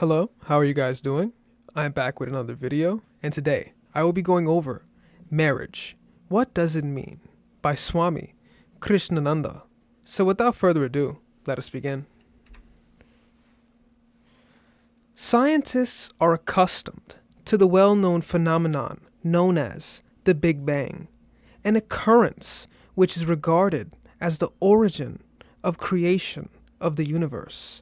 Hello, how are you guys doing? I'm back with another video, and today I will be going over marriage. What does it mean? By Swami Krishnananda. So without further ado, let us begin. Scientists are accustomed to the well-known phenomenon known as the Big Bang, an occurrence which is regarded as the origin of creation of the universe.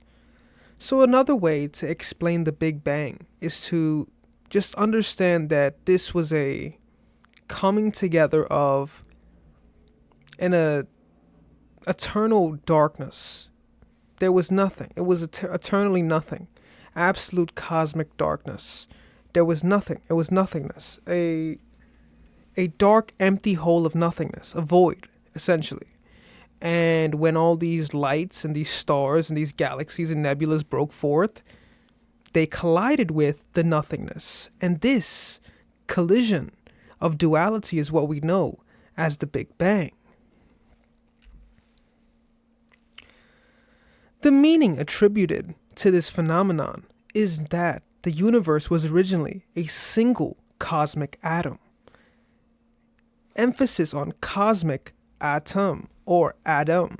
So another way to explain the Big Bang is to just understand that this was a coming together of an eternal darkness. There was nothing. It was eternally nothing. Absolute cosmic darkness. There was nothing. It was nothingness. A dark, empty hole of nothingness. A void, essentially. And when all these lights and these stars and these galaxies and nebulas broke forth, they collided with the nothingness. And this collision of duality is what we know as the Big Bang. The meaning attributed to this phenomenon is that the universe was originally a single cosmic atom. Emphasis on cosmic atom or Adam,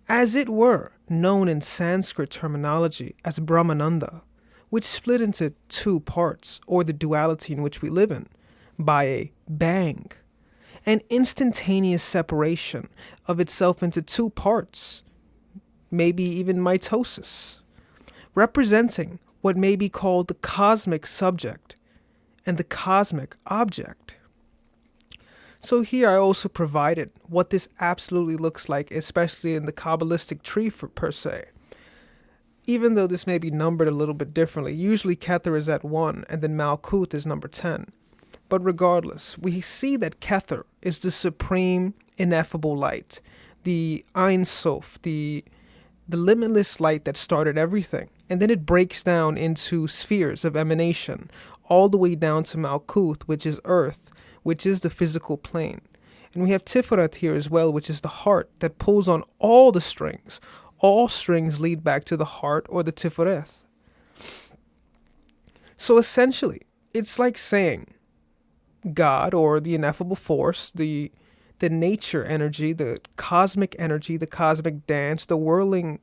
as it were known in Sanskrit terminology as Brahmananda, which split into two parts, or the duality in which we live in, by a bang, an instantaneous separation of itself into two parts, maybe even mitosis, representing what may be called the cosmic subject and the cosmic object. So here I also provided what this absolutely looks like, especially in the Kabbalistic tree per se. Even though this may be numbered a little bit differently, usually Kether is at 1 and then Malkut is number 10. But regardless, we see that Kether is the supreme ineffable light, the Ein Sof, the limitless light that started everything. And then it breaks down into spheres of emanation, all the way down to Malkuth, which is earth, which is the physical plane. And we have Tiferet here as well, which is the heart that pulls on all the strings. All strings lead back to the heart or the Tiferet. So essentially, it's like saying God, or the ineffable force, the nature energy, the cosmic dance, the whirling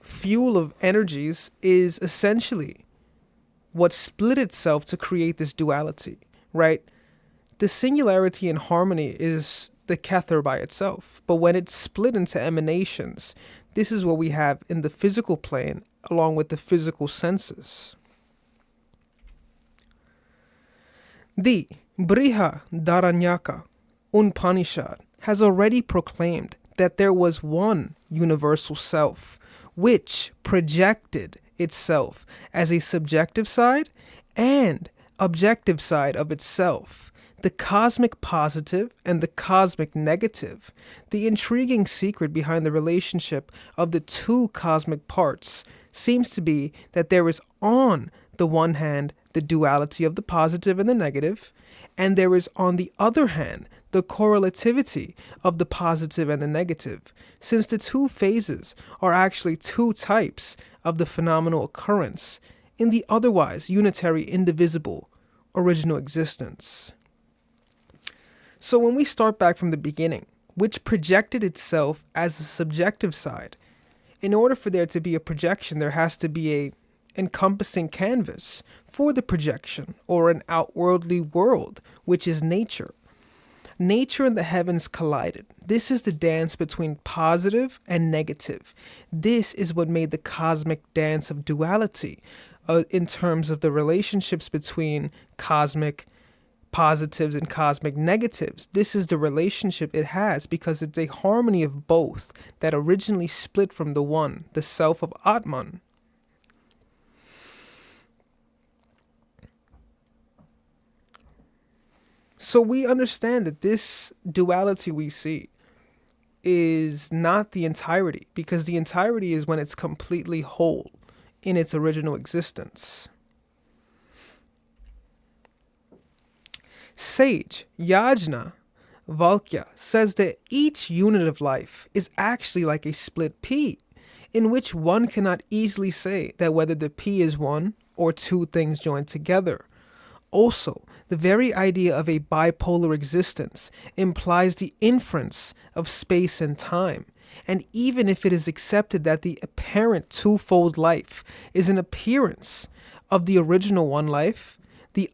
fuel of energies is essentially what split itself to create this duality, right? The singularity and harmony is the Kether by itself, but when it's split into emanations, this is what we have in the physical plane along with the physical senses. The Brihadaranyaka Upanishad has already proclaimed that there was one universal self which projected itself as a subjective side and objective side of itself, the cosmic positive and the cosmic negative. The intriguing secret behind the relationship of the two cosmic parts seems to be that there is, on the one hand, the duality of the positive and the negative, and there is, on the other hand, the correlativity of the positive and the negative, since the two phases are actually two types of the phenomenal occurrence in the otherwise unitary, indivisible, original existence. So when we start back from the beginning, which projected itself as a subjective side, in order for there to be a projection, there has to be a encompassing canvas for the projection, or an outwardly world, which is nature. Nature and the heavens collided. This is the dance between positive and negative. This is what made the cosmic dance of duality, in terms of the relationships between cosmic positives and cosmic negatives. This is the relationship it has because it's a harmony of both that originally split from the one, the self of Atman. So we understand that this duality we see is not the entirety, because the entirety is when it's completely whole in its original existence. Sage Yajna Valkya says that each unit of life is actually like a split pea. in which one cannot easily say that whether the P is one or two things joined together. Also, the very idea of a bipolar existence implies the inference of space and time, and even if it is accepted that the apparent twofold life is an appearance of the original one life, the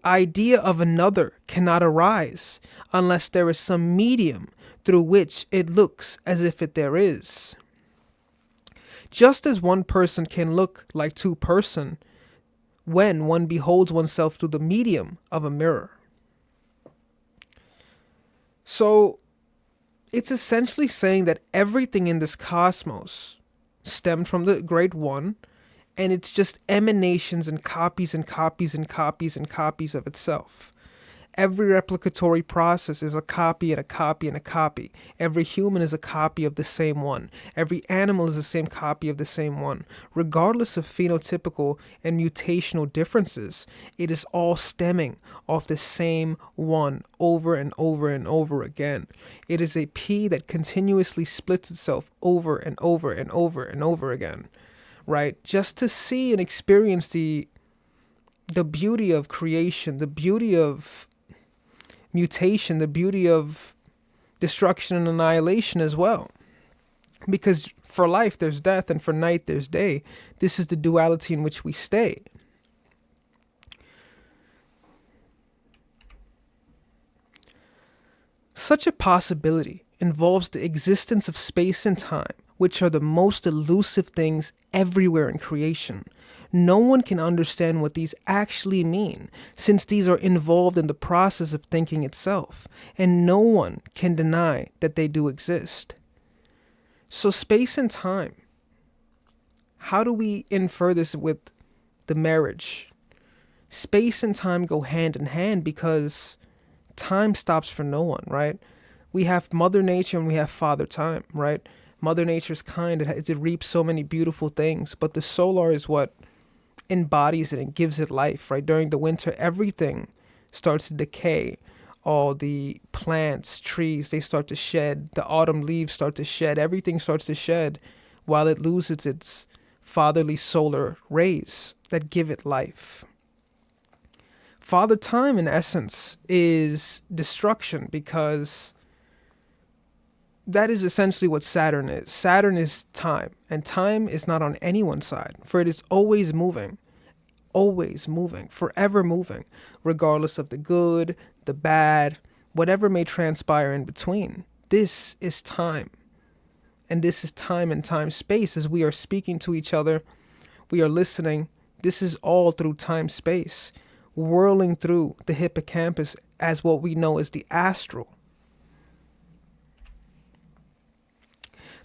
idea of another cannot arise unless there is some medium through which it looks as if there is. Just as one person can look like two persons when one beholds oneself through the medium of a mirror. So it's essentially saying that everything in this cosmos stemmed from the Great One, and it's just emanations and copies and copies and copies and copies of itself. Every replicatory process is a copy and a copy and a copy. Every human is a copy of the same one. Every animal is the same copy of the same one. Regardless of phenotypical and mutational differences, it is all stemming off the same one over and over and over again. It is a P that continuously splits itself over and over and over and over again, right? Just to see and experience the beauty of creation, the beauty of mutation, the beauty of destruction and annihilation as well. Because for life there's death, and for night there's day. This is the duality in which we stay. Such a possibility involves the existence of space and time, which are the most elusive things everywhere in creation. No one can understand what these actually mean, since these are involved in the process of thinking itself, and no one can deny that they do exist. So space and time, how do we infer this with the marriage? Space and time go hand in hand because time stops for no one, right? We have Mother Nature and we have Father Time, right? Mother Nature's kind, it reaps so many beautiful things, but the solar is what embodies it and gives it life, right? During the winter, everything starts to decay. All the plants, trees, they start to shed. The autumn leaves start to shed. Everything starts to shed while it loses its fatherly solar rays that give it life. Father Time, in essence, is destruction, because that is essentially what Saturn is. Saturn is time, and time is not on anyone's side, for it is always moving, forever moving, regardless of the good, the bad, whatever may transpire in between. This is time, and this is time and time space. As we are speaking to each other, we are listening. This is all through time space, whirling through the hippocampus as what we know as the astral.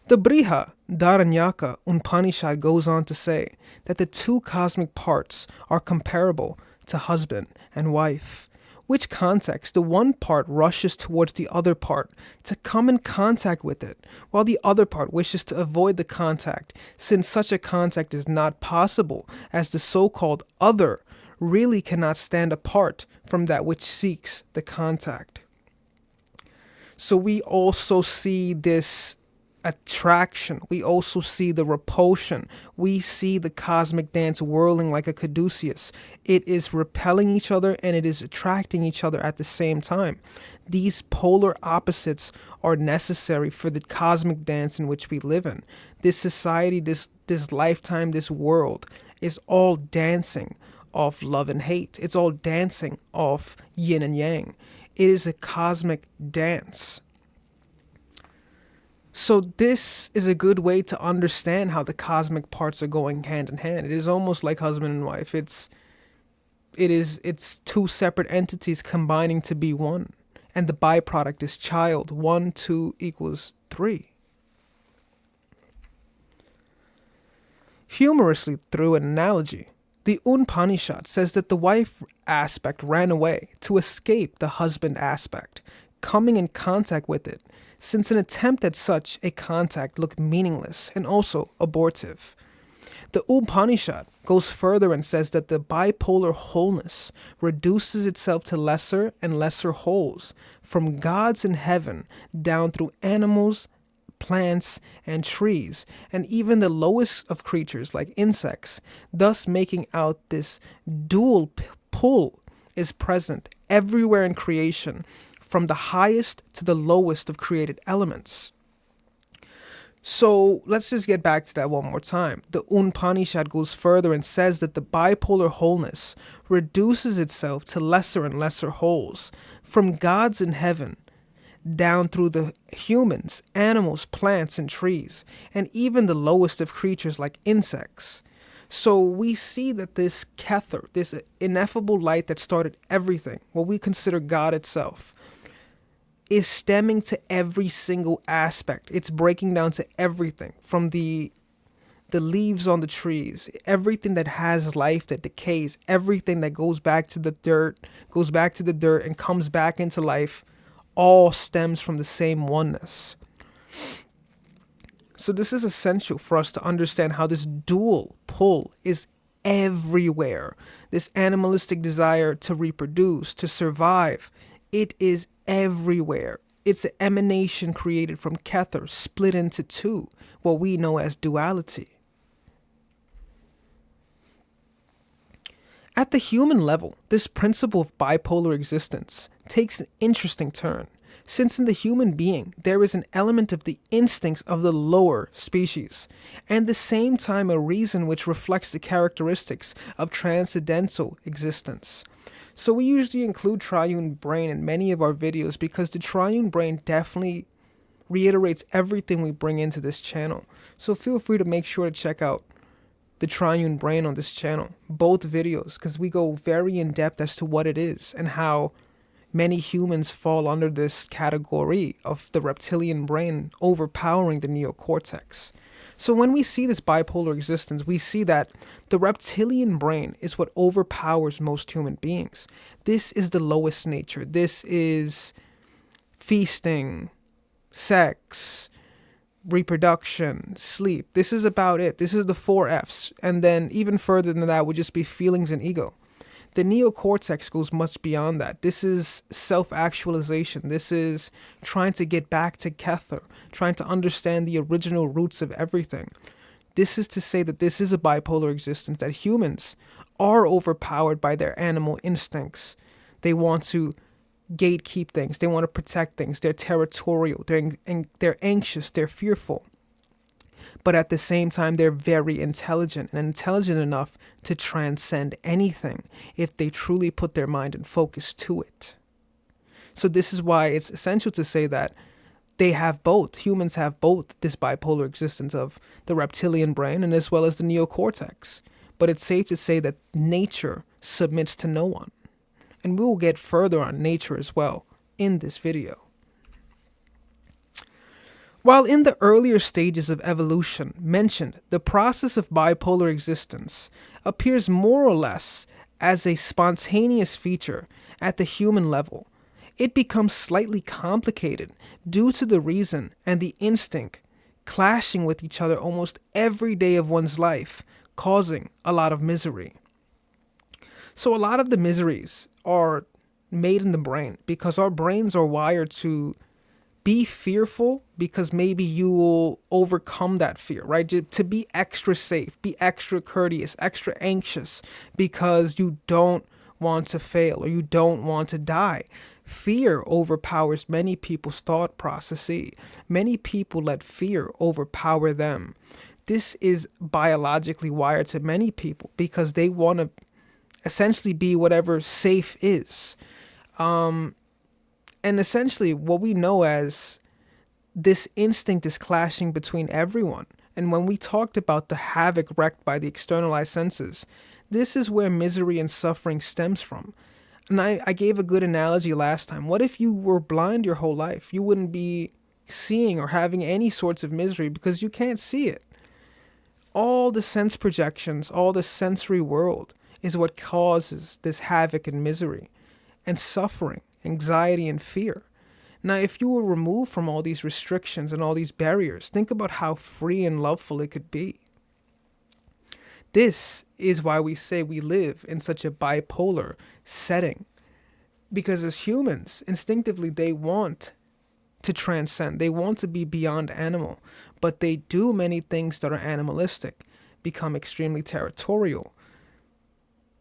The Brihadaranyaka Upanishad goes on to say that the two cosmic parts are comparable to husband and wife, which context the one part rushes towards the other part to come in contact with it, while the other part wishes to avoid the contact, since such a contact is not possible, as the so-called other really cannot stand apart from that which seeks the contact. So we also see this attraction. We also see the repulsion. We see the cosmic dance whirling like a caduceus. It is repelling each other and it is attracting each other at the same time. These polar opposites are necessary for the cosmic dance in which we live in. This society, this lifetime, this world is all dancing off love and hate. It's all dancing off yin and yang. It is a cosmic dance. So this is a good way to understand how the cosmic parts are going hand in hand. It is almost like husband and wife. It's two separate entities combining to be one. And the byproduct is child. 1, 2 equals 3. Humorously, through an analogy, the Upanishad says that the wife aspect ran away to escape the husband aspect, coming in contact with it, since an attempt at such a contact looked meaningless and also abortive. The Upanishad goes further and says that the bipolar wholeness reduces itself to lesser and lesser wholes, from gods in heaven down through animals, plants, and trees, and even the lowest of creatures like insects, thus making out this dual pull is present everywhere in creation, from the highest to the lowest of created elements. So let's just get back to that one more time. The Upanishad goes further and says that the bipolar wholeness reduces itself to lesser and lesser wholes, from gods in heaven down through the humans, animals, plants, and trees, and even the lowest of creatures like insects. So we see that this Kether, this ineffable light that started everything, what we consider God itself, is stemming to every single aspect. It's breaking down to everything, from the leaves on the trees, everything that has life that decays, everything that goes back to the dirt, and comes back into life, all stems from the same oneness. So this is essential for us to understand how this dual pull is everywhere. This animalistic desire to reproduce, to survive, it is everywhere. It's an emanation created from Kether, split into two, what we know as duality. At the human level, this principle of bipolar existence takes an interesting turn, since in the human being there is an element of the instincts of the lower species, and at the same time a reason which reflects the characteristics of transcendental existence. So we usually include triune brain in many of our videos because the triune brain definitely reiterates everything we bring into this channel. So feel free to make sure to check out the triune brain on this channel, both videos, because we go very in depth as to what it is and how many humans fall under this category of the reptilian brain overpowering the neocortex. So when we see this bipolar existence, we see that the reptilian brain is what overpowers most human beings. This is the lowest nature. This is feasting, sex, reproduction, sleep. This is about it. This is the 4 F's. And then even further than that would just be feelings and ego. The neocortex goes much beyond that. This is self-actualization. This is trying to get back to Kether, trying to understand the original roots of everything. This is to say that this is a bipolar existence, that humans are overpowered by their animal instincts. They want to gatekeep things. They want to protect things. They're territorial. They're anxious. They're fearful. But at the same time, they're very intelligent and intelligent enough to transcend anything if they truly put their mind and focus to it. So this is why it's essential to say that they have both. Humans have both this bipolar existence of the reptilian brain and as well as the neocortex. But it's safe to say that nature submits to no one. And we will get further on nature as well in this video. While in the earlier stages of evolution mentioned, the process of bipolar existence appears more or less as a spontaneous feature at the human level. It becomes slightly complicated due to the reason and the instinct clashing with each other almost every day of one's life, causing a lot of misery. So a lot of the miseries are made in the brain because our brains are wired to be fearful because maybe you will overcome that fear, right? To be extra safe, be extra courteous, extra anxious because you don't want to fail or you don't want to die. Fear overpowers many people's thought processes. Many people let fear overpower them. This is biologically wired to many people because they want to essentially be whatever safe is. And essentially what we know as this instinct is clashing between everyone. And when we talked about the havoc wreaked by the externalized senses, this is where misery and suffering stems from. And I gave a good analogy last time. What if you were blind your whole life? You wouldn't be seeing or having any sorts of misery because you can't see it. All the sense projections, all the sensory world is what causes this havoc and misery and suffering, anxiety and fear. Now, if you were removed from all these restrictions and all these barriers, think about how free and loveful it could be. This is why we say we live in such a bipolar setting. Because as humans, instinctively, they want to transcend. They want to be beyond animal, but they do many things that are animalistic, become extremely territorial,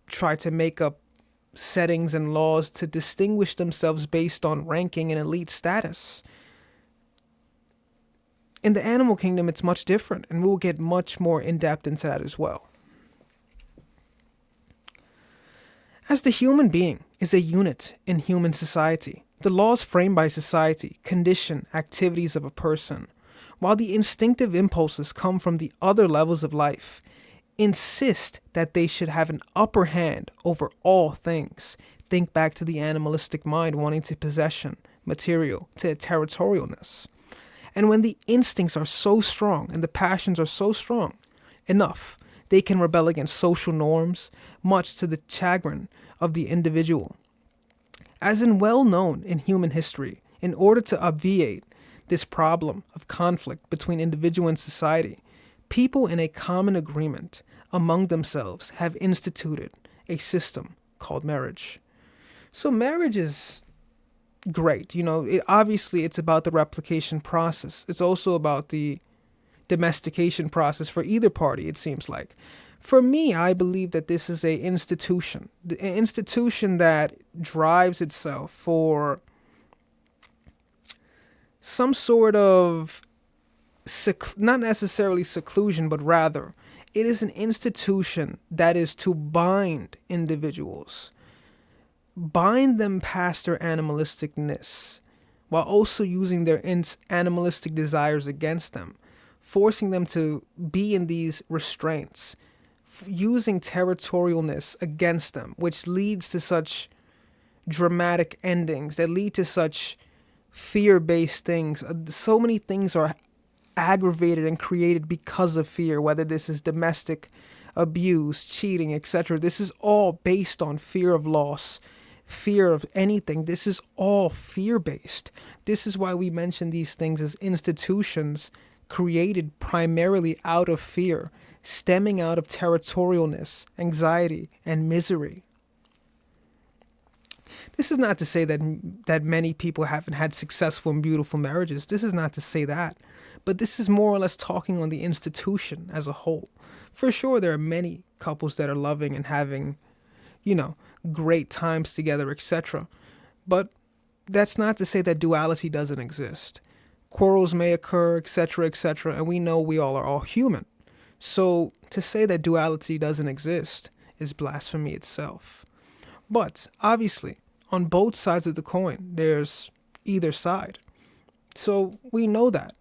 try to make up settings and laws to distinguish themselves based on ranking and elite status. In the animal kingdom, it's much different, and we'll get much more in depth into that as well. As the human being is a unit in human society, the laws framed by society condition activities of a person, while the instinctive impulses come from the other levels of life, insist that they should have an upper hand over all things. Think back to the animalistic mind wanting to possession, material, to territorialness. And when the instincts are so strong and the passions are so strong enough, they can rebel against social norms, much to the chagrin of the individual. As in well known in human history, in order to obviate this problem of conflict between individual and society, people in a common agreement among themselves have instituted a system called marriage. So marriage is great. Obviously it's about the replication process. It's also about the domestication process for either party, it seems like. For me, I believe that this is an institution that drives itself for some sort of, not necessarily seclusion, but rather it is an institution that is to bind individuals, bind them past their animalisticness, while also using their animalistic desires against them, forcing them to be in these restraints, using territorialness against them, which leads to such dramatic endings that lead to such fear-based things. So many things are aggravated and created because of fear, whether this is domestic abuse, cheating, etc. This is all based on fear of loss, fear of anything. This is all fear-based. This is why we mention these things as institutions created primarily out of fear, stemming out of territorialness, anxiety, and misery. This is not to say that many people haven't had successful and beautiful marriages. This is not to say that. But this is more or less talking on the institution as a whole. For sure, there are many couples that are loving and having, great times together, etc. But that's not to say that duality doesn't exist. Quarrels may occur, etc., etc., and we know we all are all human. So to say that duality doesn't exist is blasphemy itself. But obviously, on both sides of the coin, there's either side. So we know that.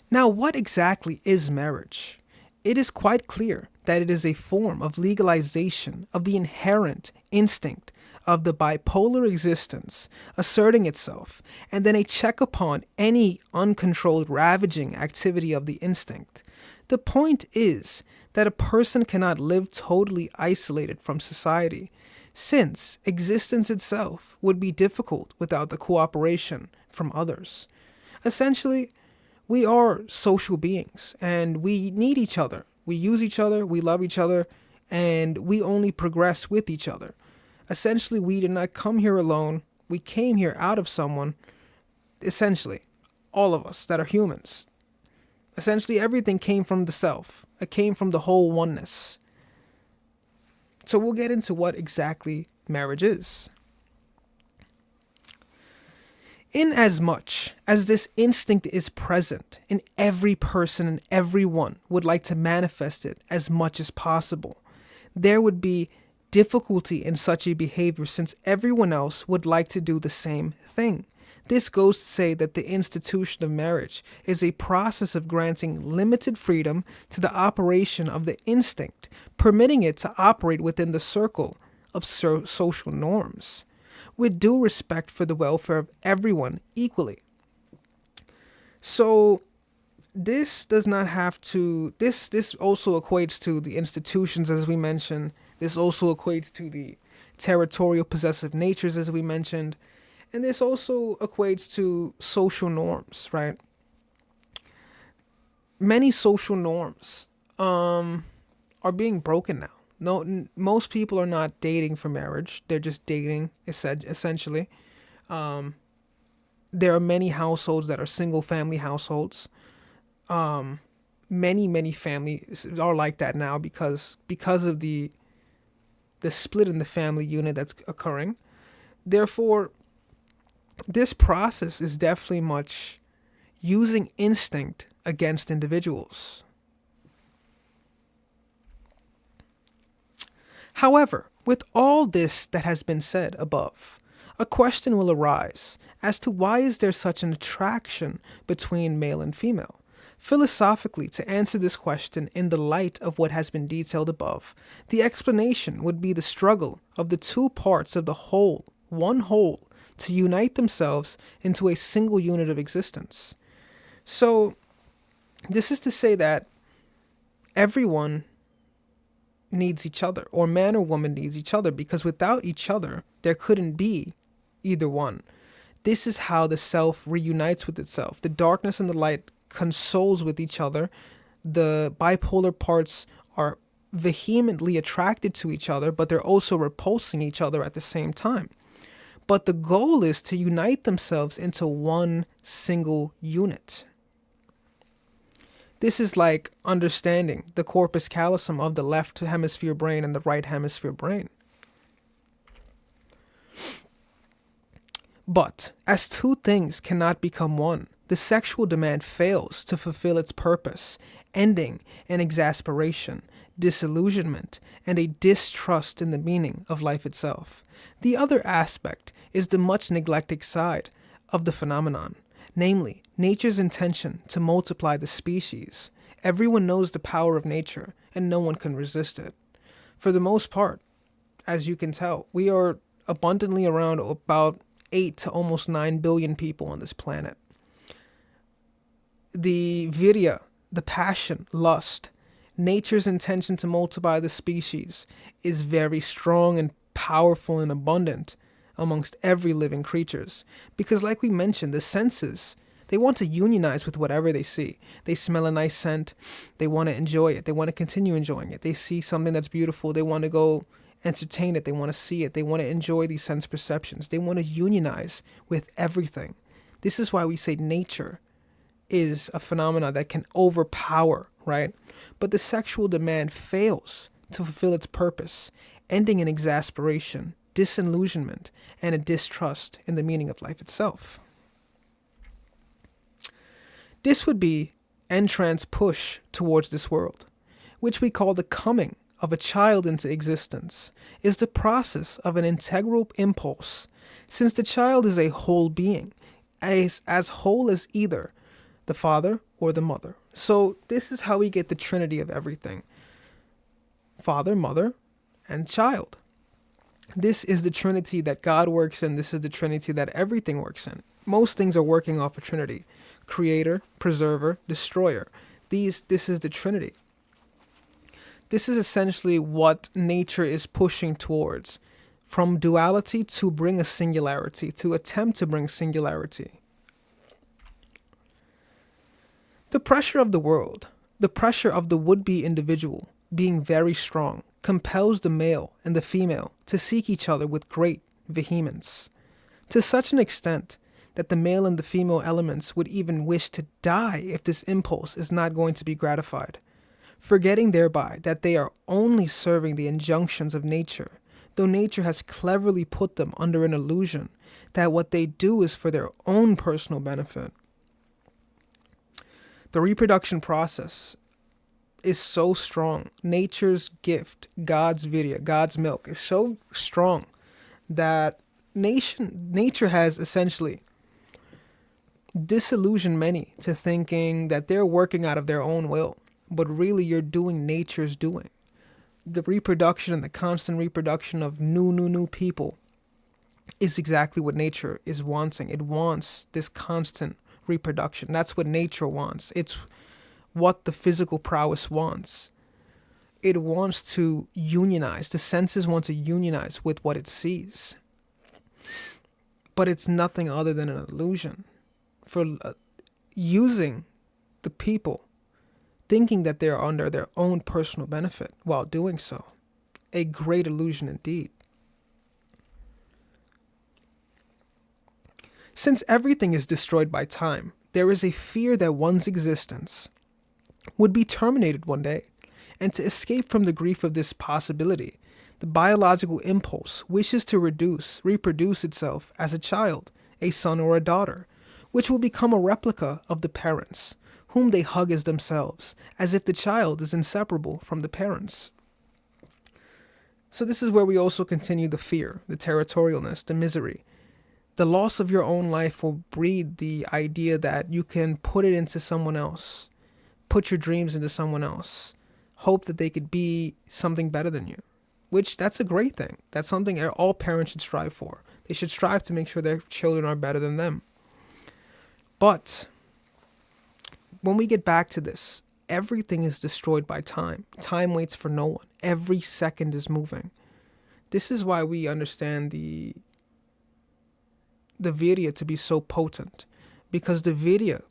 Now, what exactly is marriage? It is quite clear that it is a form of legalization of the inherent instinct of the bipolar existence asserting itself, and then a check upon any uncontrolled ravaging activity of the instinct. The point is that a person cannot live totally isolated from society, since existence itself would be difficult without the cooperation from others. Essentially, we are social beings, and we need each other. We use each other, we love each other, and we only progress with each other. Essentially, we did not come here alone. We came here out of someone. Essentially, all of us that are humans. Essentially, everything came from the self. It came from the whole oneness. So we'll get into what exactly marriage is. Inasmuch as this instinct is present in every person and everyone would like to manifest it as much as possible, there would be difficulty in such a behavior since everyone else would like to do the same thing. This goes to say that the institution of marriage is a process of granting limited freedom to the operation of the instinct, permitting it to operate within the circle of social norms, with due respect for the welfare of everyone equally. So this does not have to, this also equates to the institutions, as we mentioned. This also equates to the territorial possessive natures, as we mentioned. And this also equates to social norms, right? Many social norms are being broken now. Most people are not dating for marriage. They're just dating, essentially. There are many households that are single family households. Many families are like that now because of the split in the family unit that's occurring. Therefore, this process is definitely much using instinct against individuals. However, with all this that has been said above, a question will arise as to why is there such an attraction between male and female? Philosophically, to answer this question in the light of what has been detailed above, the explanation would be the struggle of the two parts of the whole, one whole, to unite themselves into a single unit of existence. So, this is to say that everyone needs each other, or man or woman needs each other, because without each other, there couldn't be either one. This is how the self reunites with itself. The darkness and the light consoles with each other. The bipolar parts are vehemently attracted to each other, but they're also repulsing each other at the same time. But the goal is to unite themselves into one single unit. This is like understanding the corpus callosum of the left hemisphere brain and the right hemisphere brain. But as two things cannot become one, the sexual demand fails to fulfill its purpose, ending in exasperation, disillusionment, and a distrust in the meaning of life itself. The other aspect is the much neglected side of the phenomenon, namely, nature's intention to multiply the species. Everyone knows the power of nature, and no one can resist it. For the most part, as you can tell, we are abundantly around about 8 to almost 9 billion people on this planet. The virya, the passion, lust, nature's intention to multiply the species is very strong and powerful and abundant amongst every living creatures. Because like we mentioned, the senses, they want to unionize with whatever they see. They smell a nice scent, they want to enjoy it, they want to continue enjoying it. They see something that's beautiful, they want to go entertain it, they want to see it, they want to enjoy these sense perceptions. They want to unionize with everything. This is why we say nature is a phenomenon that can overpower, right? But the sexual demand fails to fulfill its purpose, ending in exasperation, disillusionment, and a distrust in the meaning of life itself. This would be entrance push towards this world, which we call the coming of a child into existence, is the process of an integral impulse, since the child is a whole being, as whole as either the father or the mother. So this is how we get the trinity of everything. Father, mother, and child. This is the trinity that God works in. This is the trinity that everything works in. Most things are working off a trinity. Creator, preserver, destroyer. This is the trinity. This is essentially what nature is pushing towards. From duality to bring a singularity, to attempt to bring singularity. The pressure of the world, the pressure of the would-be individual being very strong, compels the male and the female to seek each other with great vehemence, to such an extent that the male and the female elements would even wish to die if this impulse is not going to be gratified, forgetting thereby that they are only serving the injunctions of nature, though nature has cleverly put them under an illusion that what they do is for their own personal benefit. The reproduction process is so strong. Nature's gift, God's virya, God's milk, is so strong that nature has essentially disillusioned many to thinking that they're working out of their own will, but really you're doing nature's doing. The reproduction and the constant reproduction of new people is exactly what nature is wanting. It wants this constant reproduction. That's what nature wants. It's what the physical prowess wants. It wants to unionize. The senses want to unionize with what it sees. But it's nothing other than an illusion. For using the people, thinking that they're under their own personal benefit while doing so. a great illusion indeed. Since everything is destroyed by time, there is a fear that one's existence would be terminated one day, and to escape from the grief of this possibility, the biological impulse wishes to reproduce itself as a child, a son or a daughter, which will become a replica of the parents, whom they hug as themselves, as if the child is inseparable from the parents. So this is where we also continue the fear, the territorialness, the misery. The loss of your own life will breed the idea that you can put it into someone else, put your dreams into someone else, hope that they could be something better than you, which that's a great thing. That's something all parents should strive for. They should strive to make sure their children are better than them. But when we get back to this, everything is destroyed by time. Time waits for no one. Every second is moving. This is why we understand the virya to be so potent, because the virya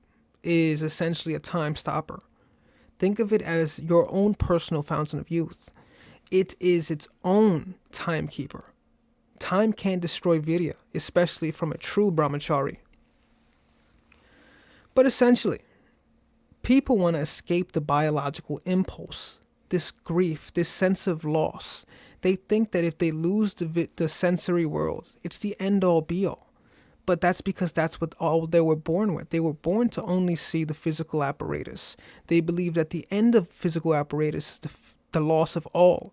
is essentially a time stopper. Think of it as your own personal fountain of youth. It is its own timekeeper. Time can't destroy virya, especially from a true brahmachari. But essentially, people want to escape the biological impulse, this grief, this sense of loss. They think that if they lose the sensory world, it's the end-all be-all. But that's because that's what all they were born with. They were born to only see the physical apparatus. They believe that the end of physical apparatus is the loss of all.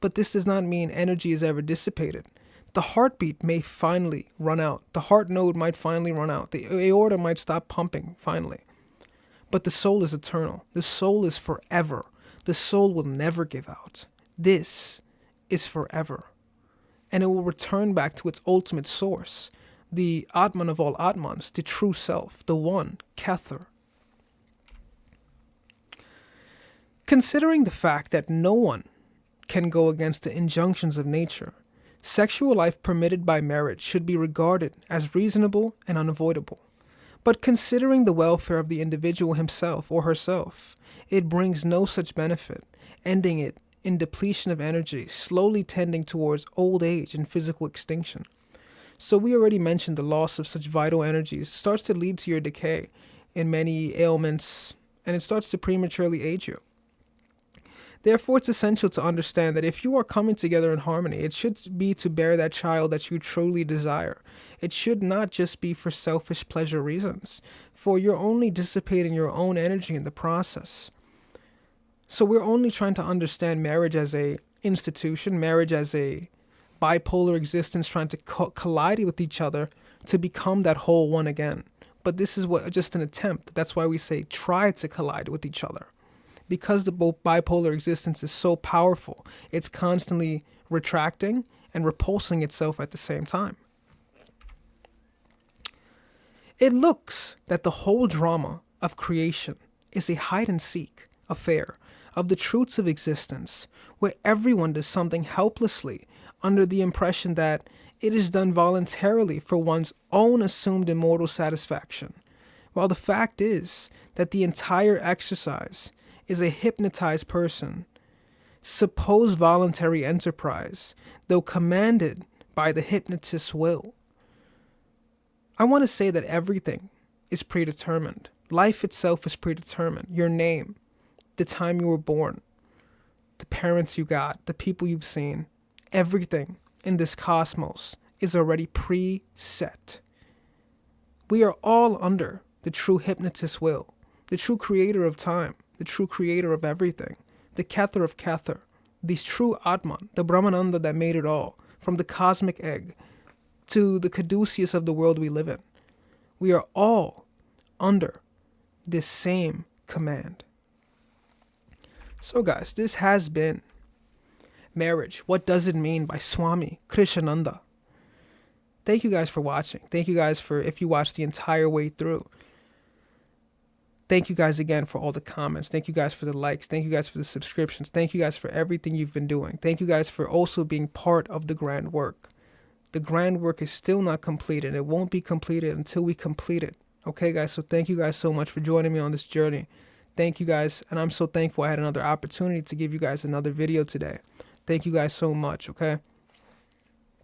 But this does not mean energy is ever dissipated. The heartbeat may finally run out. The heart node might finally run out. The aorta might stop pumping finally. But the soul is eternal. The soul is forever. The soul will never give out. This is forever. And it will return back to its ultimate source, the Atman of all Atmans, the true self, the one, Kether. Considering the fact that no one can go against the injunctions of nature, sexual life permitted by marriage should be regarded as reasonable and unavoidable. But considering the welfare of the individual himself or herself, it brings no such benefit, ending it in depletion of energy, slowly tending towards old age and physical extinction. So we already mentioned the loss of such vital energies starts to lead to your decay in many ailments, and it starts to prematurely age you. Therefore, it's essential to understand that if you are coming together in harmony, it should be to bear that child that you truly desire. It should not just be for selfish pleasure reasons, for you're only dissipating your own energy in the process. So we're only trying to understand marriage as a institution, marriage as a bipolar existence trying to collide with each other to become that whole one again. But this is just an attempt. That's why we say try to collide with each other. Because the bipolar existence is so powerful, it's constantly retracting and repulsing itself at the same time. It looks that the whole drama of creation is a hide-and-seek affair of the truths of existence, where everyone does something helplessly under the impression that it is done voluntarily for one's own assumed immortal satisfaction, while the fact is that the entire exercise is a hypnotized person, supposed voluntary enterprise, though commanded by the hypnotist's will. I want to say that everything is predetermined. Life itself is predetermined. Your name, the time you were born, the parents you got, the people you've seen, everything in this cosmos is already preset. We are all under the true hypnotist's will, the true creator of time, the true creator of everything, the Kether of Kether, the true Atman, the Brahmananda that made it all, from the cosmic egg to the caduceus of the world we live in. We are all under this same command. So guys, this has been Marriage, What Does It Mean by Swami Krishnananda. Thank you guys for watching. Thank you guys for, if you watched the entire way through. Thank you guys again for all the comments. Thank you guys for the likes. Thank you guys for the subscriptions. Thank you guys for everything you've been doing. Thank you guys for also being part of the grand work. The grand work is still not completed. It won't be completed until we complete it. Okay, guys? So thank you guys so much for joining me on this journey. Thank you guys. And I'm so thankful I had another opportunity to give you guys another video today. Thank you guys so much, okay?